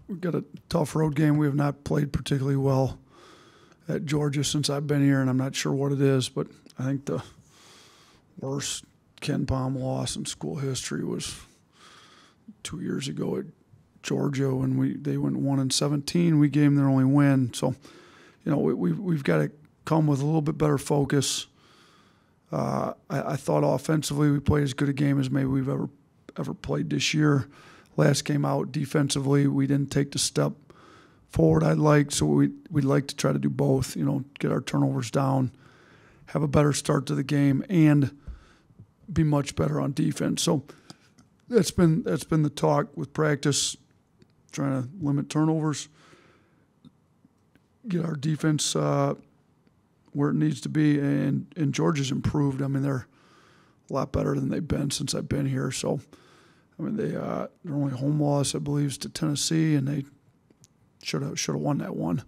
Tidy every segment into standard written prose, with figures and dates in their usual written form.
We've got a tough road game. We have not played particularly well at Georgia since I've been here, and I'm not sure what it is, but I think the worst Ken Palm loss in school history was 2 years ago at Georgia when they went 1-17. We gave them their only win. So, we've got to come with a little bit better focus. I thought offensively we played as good a game as maybe we've ever played this year. Last game out, defensively, we didn't take the step forward I'd like, so we'd like to try to do both, get our turnovers down, have a better start to the game, and be much better on defense. So that's been the talk with practice, trying to limit turnovers, get our defense where it needs to be, and Georgia's improved. I mean, they're a lot better than they've been since I've been here. So, I mean, their only home loss, I believe, is to Tennessee, and they should have won that one.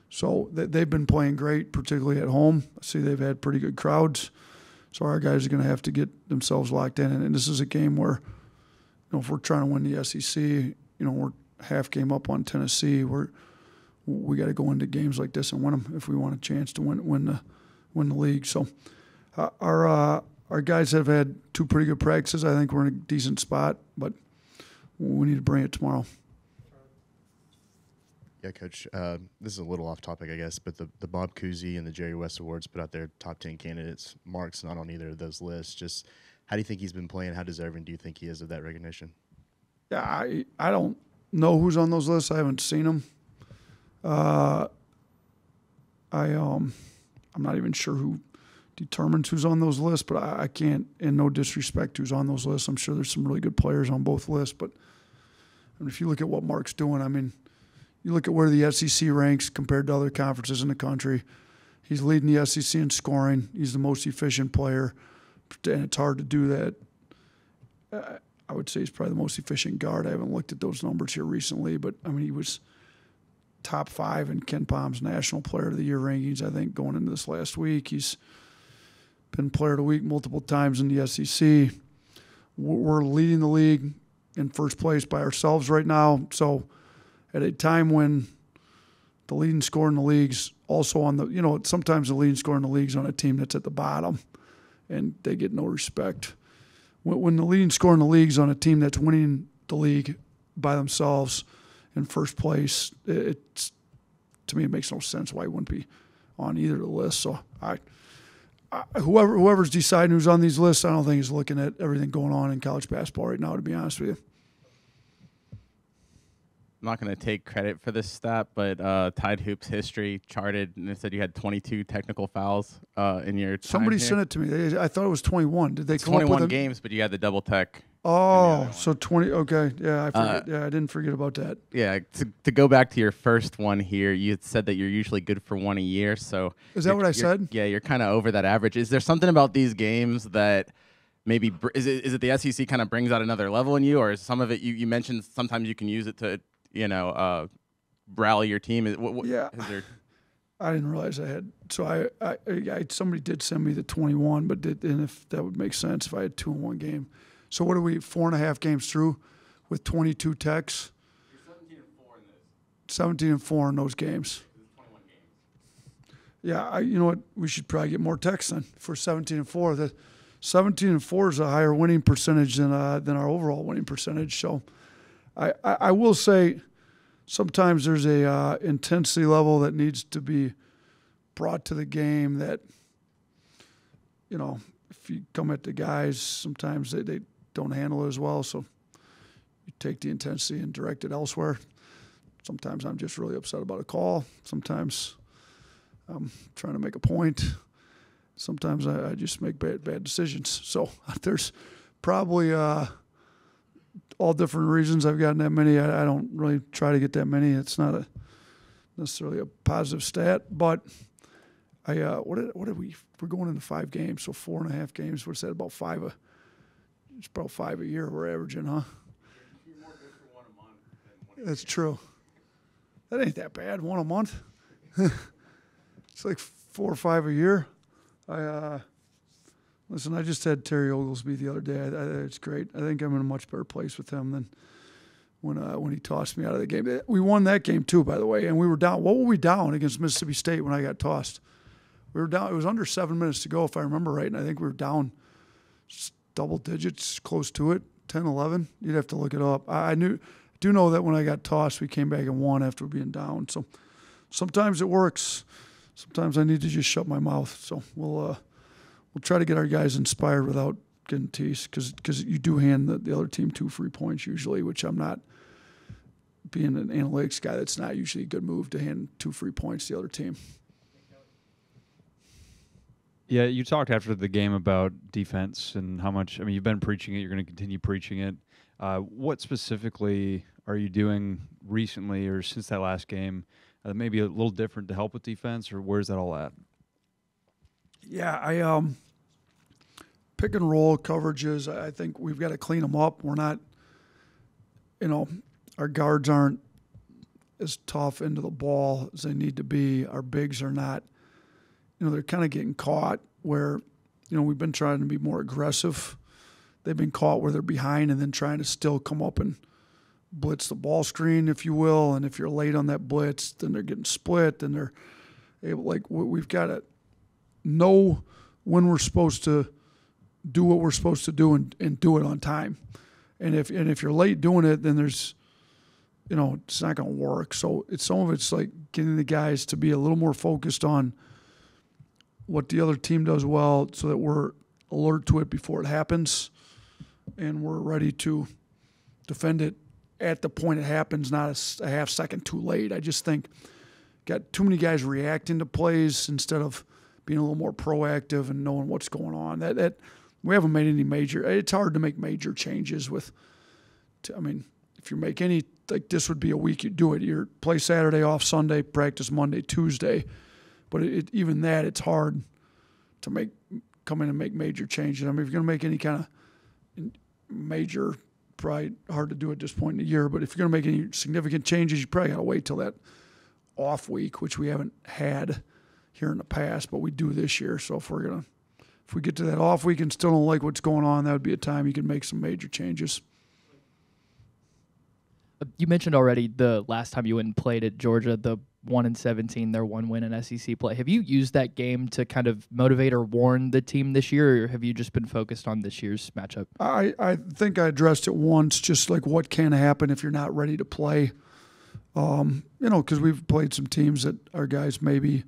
So they've been playing great, particularly at home. I see they've had pretty good crowds. So our guys are going to have to get themselves locked in. And this is a game where, if we're trying to win the SEC, we're half game up on Tennessee. We got to go into games like this and win them if we want a chance to win the league. So our guys have had two pretty good practices. I think we're in a decent spot, but we need to bring it tomorrow. Yeah, Coach, this is a little off topic, I guess, but the Bob Cousy and the Jerry West Awards put out their top 10 candidates. Mark's not on either of those lists. Just how do you think he's been playing? How deserving do you think he is of that recognition? Yeah, I don't know who's on those lists. I haven't seen them. I'm not even sure who determines who's on those lists, but I can't, in no disrespect, who's on those lists. I'm sure there's some really good players on both lists, but if you look at what Mark's doing, I mean, you look at where the SEC ranks compared to other conferences in the country. He's leading the SEC in scoring. He's the most efficient player, and it's hard to do that. I would say he's probably the most efficient guard. I haven't looked at those numbers here recently, but, I mean, he was top 5 in Ken Palm's National Player of the Year rankings, I think, going into this last week. He's been Player of the Week multiple times in the SEC. We're leading the league in first place by ourselves right now. So at a time when the leading scorer in the league's also on the, sometimes the leading scorer in the league's on a team that's at the bottom and they get no respect. When the leading scorer in the league's on a team that's winning the league by themselves in first place, to me it makes no sense why he wouldn't be on either of the lists. So whoever's deciding who's on these lists, I don't think is looking at everything going on in college basketball right now, to be honest with you. I'm not going to take credit for this stat, but Tide Hoops history charted, and it said you had 22 technical fouls in your time Somebody here. sent it to me. I thought it was 21. Did they It's come up with 21 a games, but you had the double tech. Oh, so 20. Okay, yeah, I forget. I didn't forget about that. Yeah, to go back to your first one here, you had said that you're usually good for one a year. So is that what I said? Yeah, you're kind of over that average. Is there something about these games that maybe is it the SEC kind of brings out another level in you, or is some of it you mentioned sometimes you can use it to rally your team? Yeah. I didn't realize I had. So I somebody did send me the 21, and if that would make sense if I had 2 in one game. So what are we, 4.5 games through with 22 techs? You're 17-4 in this. 17-4 in those games. 21 games. Yeah, you know what? We should probably get more techs then for 17-4. The 17-4 is a higher winning percentage than our overall winning percentage. So I will say sometimes there's a intensity level that needs to be brought to the game that, if you come at the guys, sometimes they don't handle it as well. So you take the intensity and direct it elsewhere. Sometimes I'm just really upset about a call. Sometimes I'm trying to make a point. Sometimes I just make bad decisions. So there's probably all different reasons I've gotten that many. I don't really try to get that many. It's not necessarily a positive stat, but what did we're going into 5 games, so 4.5 games. What's that, about 5 it's about 5 a year we're averaging, huh? You're more good for one a month than one. That's true. That ain't that bad, 1 a month. It's like 4 or 5 a year. Listen, I just had Terry Oglesby the other day. It's great. I think I'm in a much better place with him than when he tossed me out of the game. We won that game too, by the way, and we were down. What were we down against Mississippi State when I got tossed? We were down. It was under 7 minutes to go, if I remember right, and I think we were down double digits, close to it, 10, 11. You'd have to look it up. I do know that when I got tossed, we came back and won after being down. So sometimes it works. Sometimes I need to just shut my mouth. So we'll try to get our guys inspired without getting teased, because you do hand the other team 2 free points usually, which I'm not. Being an analytics guy, that's not usually a good move to hand 2 free points to the other team. Yeah, you talked after the game about defense and how much, I mean, you've been preaching it, you're going to continue preaching it. What specifically are you doing recently or since that last game, maybe a little different to help with defense, or where's that all at? Yeah, I pick and roll coverages, I think we've got to clean them up. We're not, our guards aren't as tough into the ball as they need to be. Our bigs are not. They're kind of getting caught where, we've been trying to be more aggressive. They've been caught where they're behind and then trying to still come up and blitz the ball screen, if you will. And if you're late on that blitz, then they're getting split, and they're able, we've got to know when we're supposed to do what we're supposed to do and do it on time. And if you're late doing it, then there's, it's not going to work. So some of it's like getting the guys to be a little more focused on what the other team does well, so that we're alert to it before it happens, and we're ready to defend it at the point it happens, not a half second too late. I just think got too many guys reacting to plays instead of being a little more proactive and knowing what's going on. That we haven't made any major. It's hard to make major changes with. If you make any, like this would be a week you do it. You play Saturday, off Sunday, practice Monday, Tuesday. But even that, it's hard to come in and make major changes. If you're going to make any kind of major, probably hard to do at this point in the year. But if you're going to make any significant changes, you probably got to wait till that off week, which we haven't had here in the past, but we do this year. So if we get to that off week and still don't like what's going on, that would be a time you can make some major changes. You mentioned already the last time you went and played at Georgia, the 1-17, their one win in SEC play. Have you used that game to kind of motivate or warn the team this year, or have you just been focused on this year's matchup? I think I addressed it once, just like what can happen if you're not ready to play. Because we've played some teams that our guys maybe,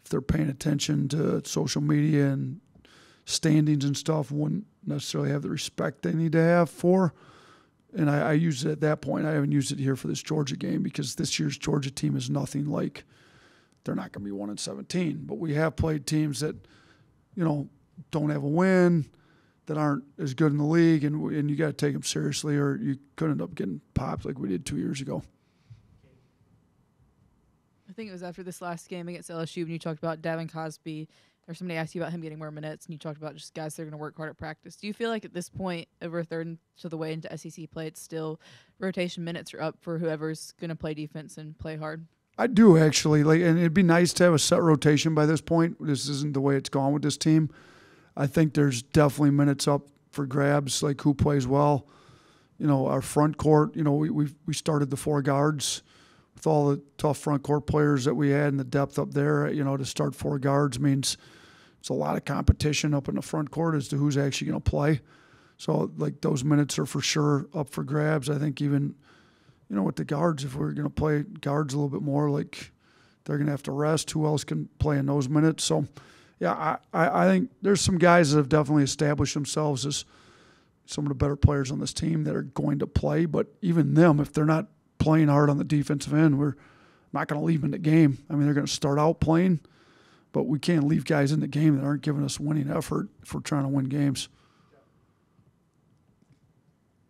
if they're paying attention to social media and standings and stuff, wouldn't necessarily have the respect they need to have for. And I used it at that point. I haven't used it here for this Georgia game, because this year's Georgia team is nothing like, they're not going to be 1-17. But we have played teams that, don't have a win, that aren't as good in the league, and you got to take them seriously, or you could end up getting popped like we did 2 years ago. I think it was after this last game against LSU when you talked about Davin Cosby, or somebody asked you about him getting more minutes, and you talked about just guys that are going to work hard at practice. Do you feel like at this point, over a third to the way into SEC play, it's still rotation minutes are up for whoever's going to play defense and play hard? I do, actually. And it'd be nice to have a set rotation by this point. This isn't the way it's gone with this team. I think there's definitely minutes up for grabs, like who plays well. Our front court, we started the 4 guards with all the tough front court players that we had and the depth up there. To start 4 guards means it's a lot of competition up in the front court as to who's actually going to play. So, those minutes are for sure up for grabs. I think even, with the guards, if we're going to play guards a little bit more, they're going to have to rest. Who else can play in those minutes? So, yeah, I think there's some guys that have definitely established themselves as some of the better players on this team that are going to play. But even them, if they're not playing hard on the defensive end, we're not going to leave them in the game. They're going to start out playing, but we can't leave guys in the game that aren't giving us winning effort if we're trying to win games.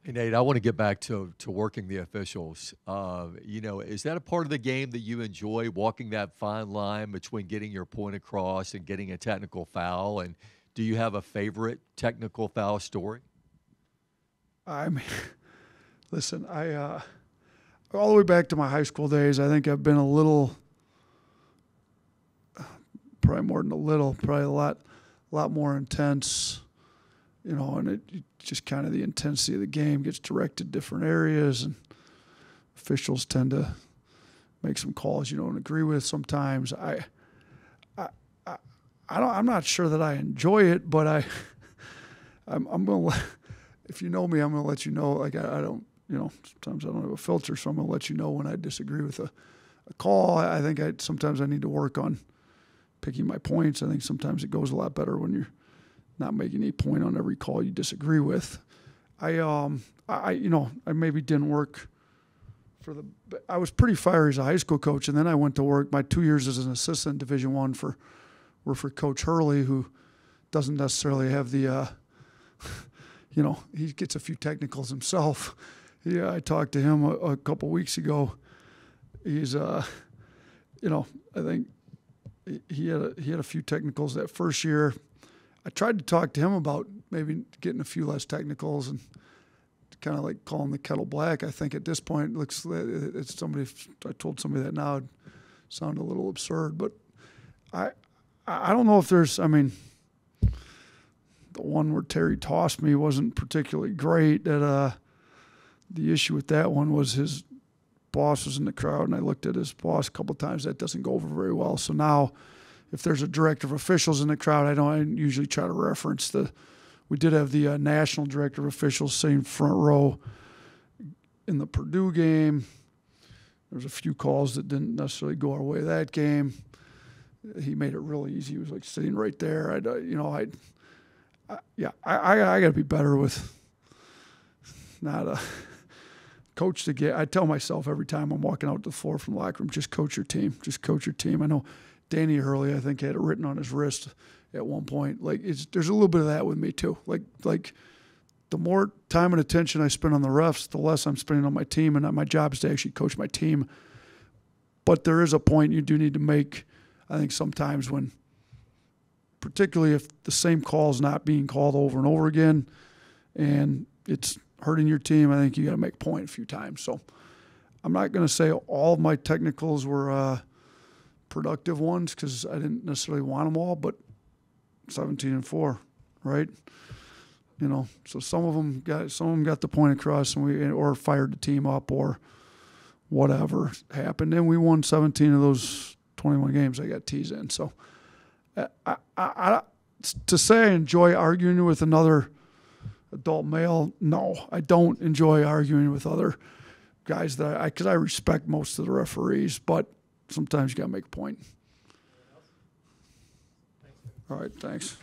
Hey, Nate, I want to get back to working the officials. Is that a part of the game that you enjoy, walking that fine line between getting your point across and getting a technical foul? And do you have a favorite technical foul story? Listen, all the way back to my high school days, I think I've been a little, probably more than a little, probably a lot more intense, and it just kind of the intensity of the game gets directed different areas, and officials tend to make some calls you don't agree with sometimes. I'm not sure that I enjoy it, but I'm gonna, if you know me, I'm gonna let you know. Like I don't, sometimes I don't have a filter, so I'm gonna let you know when I disagree with a call. I think sometimes I need to work on picking my points. I think sometimes it goes a lot better when you're not making a point on every call you disagree with. I maybe didn't work I was pretty fiery as a high school coach, and then I went to work my 2 years as an assistant in Division I were for Coach Hurley, who doesn't necessarily have the, he gets a few technicals himself. Yeah, I talked to him a couple weeks ago. He's, I think he had a few technicals that first year. I tried to talk to him about maybe getting a few less technicals and kind of like calling the kettle black. I think at this point it's somebody. If I told somebody that now, it'd sound a little absurd. But I don't know if there's. I mean, the one where Terry tossed me wasn't particularly great. That the issue with that one was his boss was in the crowd, and I looked at his boss a couple of times. That doesn't go over very well. So now, if there's a director of officials in the crowd, I usually try to reference we did have the national director of officials sitting front row in the Purdue game. There was a few calls that didn't necessarily go our way that game. He made it really easy. He was like sitting right there. I got to be better with not a coach to get. I tell myself every time I'm walking out the floor from the locker room, just coach your team. Just coach your team. I know Danny Hurley, I think, had it written on his wrist at one point. Like there's a little bit of that with me too. Like the more time and attention I spend on the refs, the less I'm spending on my team, and my job is to actually coach my team. But there is a point you do need to make, I think, sometimes when, particularly if the same call is not being called over and over again and it's hurting your team, I think you got to make a point a few times. So I'm not going to say all of my technicals were productive ones because I didn't necessarily want them all, but 17-4, right? So some of them got the point across, or fired the team up, or whatever happened, and we won 17 of those 21 games. I got T's in. So to say I enjoy arguing with another adult male, no, I don't enjoy arguing with other guys because I respect most of the referees, but sometimes you got to make a point. All right, thanks.